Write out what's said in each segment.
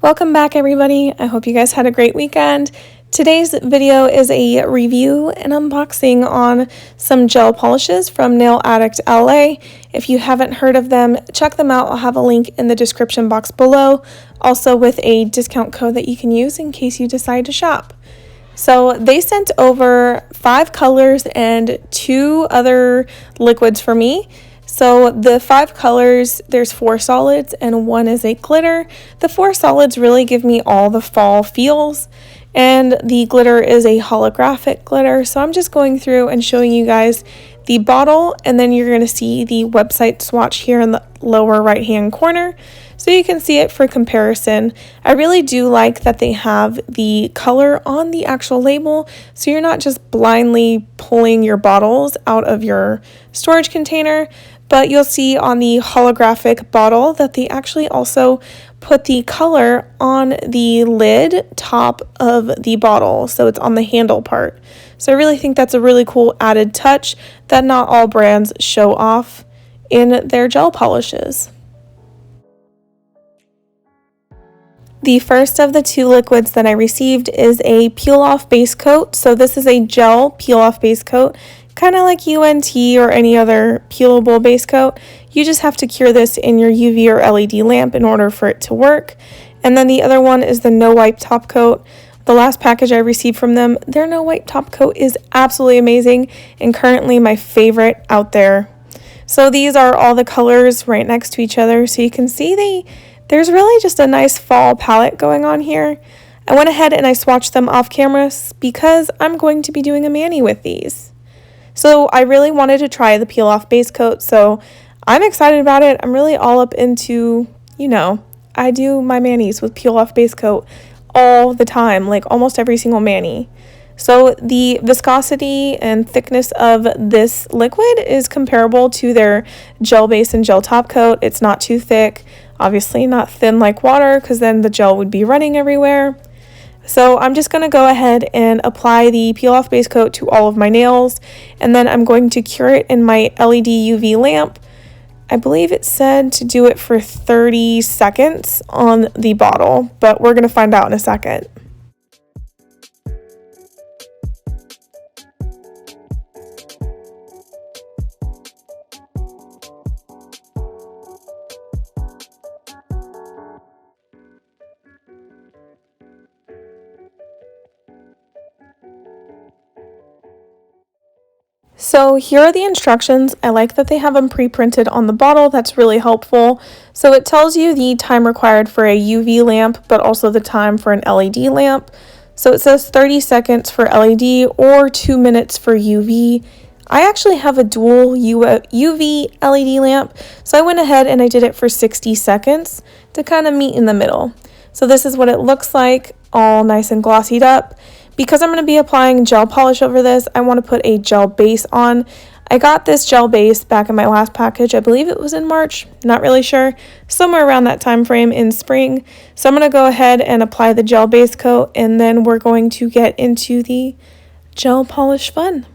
Welcome back, everybody. I hope you guys had a great weekend. Today's video is a review and unboxing on some gel polishes from Nail Addict LA. If you haven't heard of them, check them out. I'll have a link in the description box below, also with a discount code that you can use in case you decide to shop. So they sent over 5 colors and 2 other liquids for me. So the 5 colors, there's 4 solids and 1 is a glitter. The 4 solids really give me all the fall feels, and the glitter is a holographic glitter. So I'm just going through and showing you guys the bottle, and then you're going to see the website swatch here in the lower right hand corner so you can see it for comparison. I really do like that they have the color on the actual label, so you're not just blindly pulling your bottles out of your storage container. But you'll see on the holographic bottle that they actually also put the color on the lid top of the bottle, so it's on the handle part. So I really think that's a really cool added touch that not all brands show off in their gel polishes. The first of the 2 liquids that I received is a peel-off base coat. So this is a gel peel-off base coat, kind of like UNT or any other peelable base coat. You just have to cure this in your UV or LED lamp in order for it to work. And then the other one is the no wipe top coat. The last package I received from them, their no wipe top coat is absolutely amazing and currently my favorite out there. So these are all the colors right next to each other, so you can see there's really just a nice fall palette going on here. I went ahead and I swatched them off camera because I'm going to be doing a mani with these. So I really wanted to try the peel off base coat, so I'm excited about it. I'm really all up into, I do my manis with peel off base coat all the time, like almost every single mani. So the viscosity and thickness of this liquid is comparable to their gel base and gel top coat. It's not too thick, obviously not thin like water because then the gel would be running everywhere. So I'm just going to go ahead and apply the peel off base coat to all of my nails, and then I'm going to cure it in my LED UV lamp. I believe it said to do it for 30 seconds on the bottle, but we're going to find out in a second. So here are the instructions. I like that they have them pre-printed on the bottle. That's really helpful. So it tells you the time required for a UV lamp, but also the time for an LED lamp. So it says 30 seconds for LED or 2 minutes for UV. I actually have a dual UV LED lamp, so I went ahead and I did it for 60 seconds to kind of meet in the middle. So this is what it looks like, all nice and glossied up. Because I'm going to be applying gel polish over this, I want to put a gel base on. I got this gel base back in my last package. I believe it was in March, not really sure, somewhere around that time frame in spring. So I'm going to go ahead and apply the gel base coat, and then we're going to get into the gel polish fun.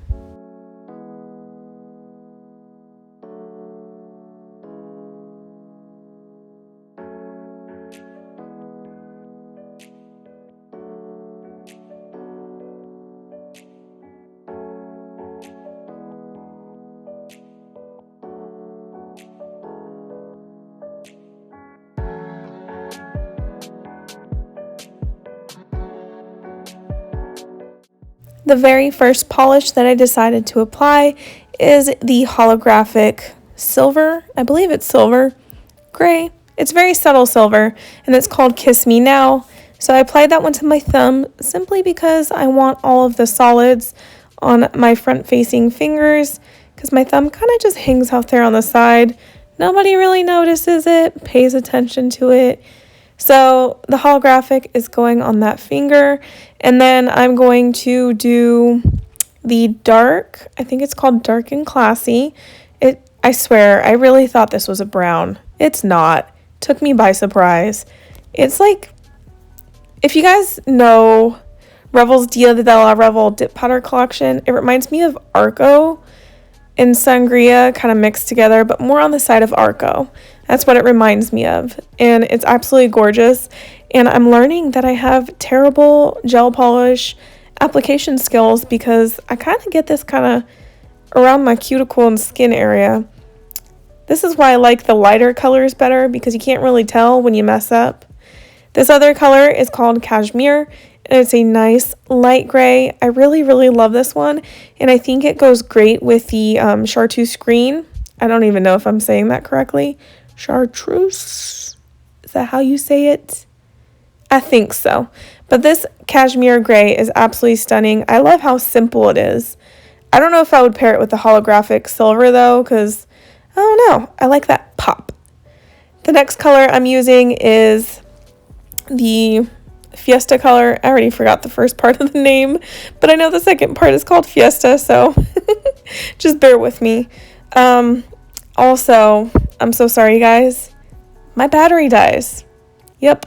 The very first polish that I decided to apply is the Holographic Silver. I believe it's silver, gray. It's very subtle silver, and it's called Kiss Me Now. So I applied that one to my thumb simply because I want all of the solids on my front-facing fingers because my thumb kind of just hangs out there on the side. Nobody really notices it, pays attention to it. So the holographic is going on that finger, and then I'm going to do the dark. I think it's called Dark and Classy. I swear, I really thought this was a brown. It's not. Took me by surprise. It's like, if you guys know Revel's Dia de la Revel dip powder collection, it reminds me of Arco and Sangria kind of mixed together, but more on the side of Arco. That's what it reminds me of. And it's absolutely gorgeous. And I'm learning that I have terrible gel polish application skills because I kind of get this kind of around my cuticle and skin area. This is why I like the lighter colors better, because you can't really tell when you mess up. This other color is called Cashmere, and it's a nice light gray. I really, really love this one, and I think it goes great with the chartreuse green. I don't even know if I'm saying that correctly. Chartreuse? Is that how you say it? I think so. But this Cashmere gray is absolutely stunning. I love how simple it is. I don't know if I would pair it with the Holographic Silver, though, because I don't know. I like that pop. The next color I'm using is the Fiesta color. I already forgot the first part of the name, but I know the second part is called Fiesta, so just bear with me. Also, I'm so sorry, guys. My battery dies. Yep,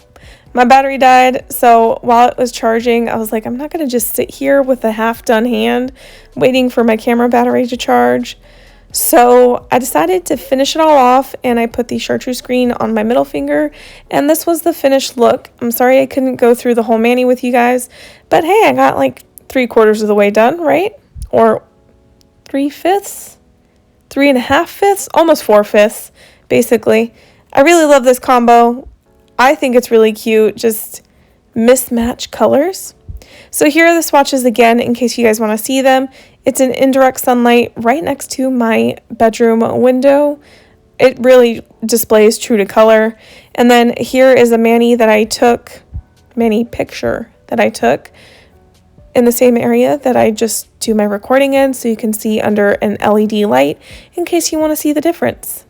my battery died, so while it was charging, I was like, I'm not going to just sit here with a half-done hand waiting for my camera battery to charge. So I decided to finish it all off, and I put the chartreuse green on my middle finger, and this was the finished look. I'm sorry I couldn't go through the whole mani with you guys, but hey, I got like 3/4 of the way done, right? Or 3/5? 3.5, almost 4/5, basically. I really love this combo. I think it's really cute, just mismatched colors. So here are the swatches again, in case you guys want to see them. It's in indirect sunlight right next to my bedroom window. It really displays true to color. And then here is a mani picture that I took in the same area that I just do my recording in, so you can see under an LED light in case you want to see the difference.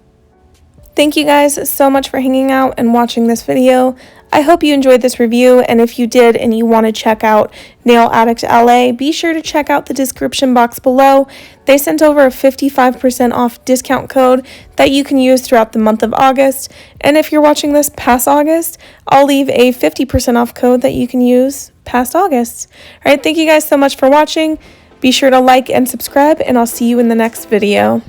Thank you guys so much for hanging out and watching this video. I hope you enjoyed this review, and if you did and you want to check out Nail Addict LA, be sure to check out the description box below. They sent over a 55% off discount code that you can use throughout the month of August, and if you're watching this past August, I'll leave a 50% off code that you can use past August. Alright, thank you guys so much for watching. Be sure to like and subscribe, and I'll see you in the next video.